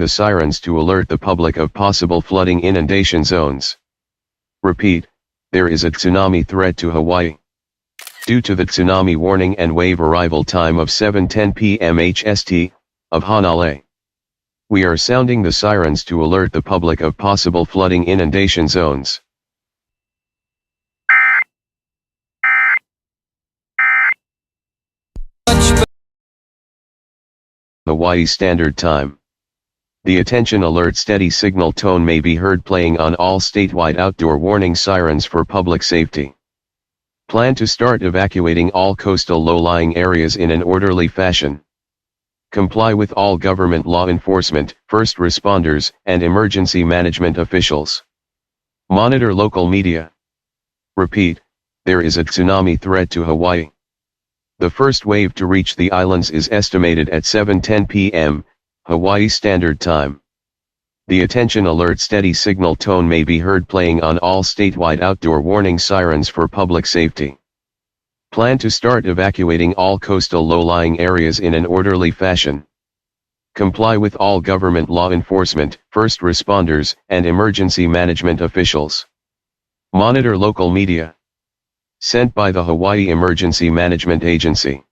the sirens to alert the public of possible flooding inundation zones. Repeat, there is a tsunami threat to Hawaii. Due to the tsunami warning and wave arrival time of 7:10 p.m. HST, of Hanalei, we are sounding the sirens to alert the public of possible flooding inundation zones. Hawaii Standard Time. The attention alert steady signal tone may be heard playing on all statewide outdoor warning sirens for public safety. Plan to start evacuating all coastal low-lying areas in an orderly fashion. Comply with all government law enforcement, first responders, and emergency management officials. Monitor local media. Repeat, there is a tsunami threat to Hawaii. The first wave to reach the islands is estimated at 7:10 p.m., Hawaii Standard Time. The attention alert steady signal tone may be heard playing on all statewide outdoor warning sirens for public safety. Plan to start evacuating all coastal low-lying areas in an orderly fashion. Comply with all government law enforcement, first responders, and emergency management officials. Monitor local media. Sent by the Hawaii Emergency Management Agency.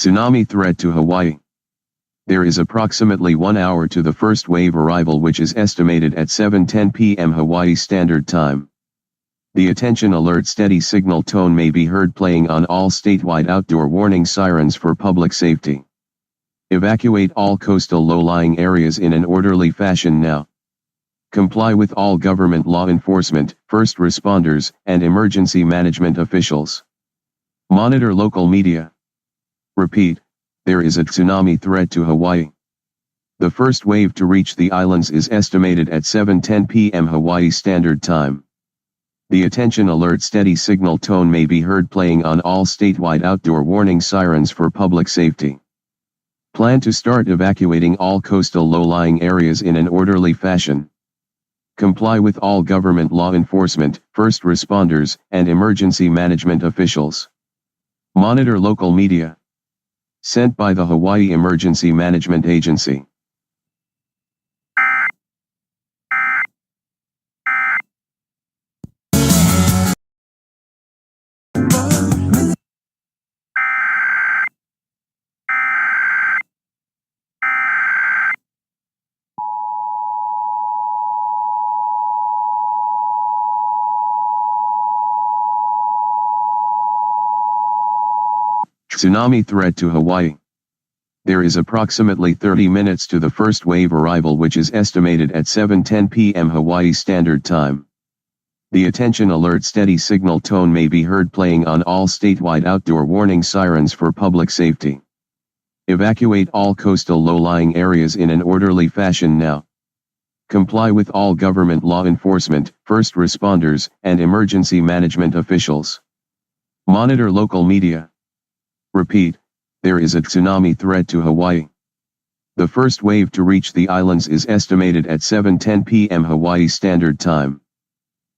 Tsunami threat to Hawaii. There is approximately 1 hour to the first wave arrival, which is estimated at 7:10 p.m. Hawaii Standard Time. The attention alert steady signal tone may be heard playing on all statewide outdoor warning sirens for public safety. Evacuate all coastal low-lying areas in an orderly fashion now. Comply with all government law enforcement, first responders, and emergency management officials. Monitor local media. Repeat, there is a tsunami threat to Hawaii. The first wave to reach the islands is estimated at 7:10 p.m. Hawaii Standard Time. The attention alert steady signal tone may be heard playing on all statewide outdoor warning sirens for public safety. Plan to start evacuating all coastal low-lying areas in an orderly fashion. Comply with all government law enforcement, first responders, and emergency management officials. Monitor local media. Sent by the Hawaii Emergency Management Agency. Tsunami threat to Hawaii. There is approximately 30 minutes to the first wave arrival, which is estimated at 7:10 p.m. Hawaii Standard Time. The attention alert steady signal tone may be heard playing on all statewide outdoor warning sirens for public safety. Evacuate all coastal low-lying areas in an orderly fashion now. Comply with all government law enforcement, first responders, and emergency management officials. Monitor local media. Repeat, there is a tsunami threat to Hawaii. The first wave to reach the islands is estimated at 7:10 p.m. Hawaii Standard Time.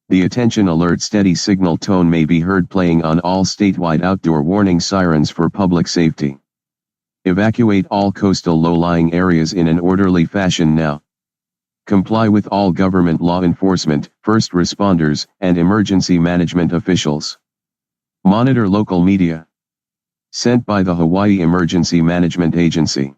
The attention alert steady signal tone may be heard playing on all statewide outdoor warning sirens for public safety. Evacuate all coastal low-lying areas in an orderly fashion now. Comply with all government law enforcement, first responders, and emergency management officials. Monitor local media. Sent by the Hawaii Emergency Management Agency.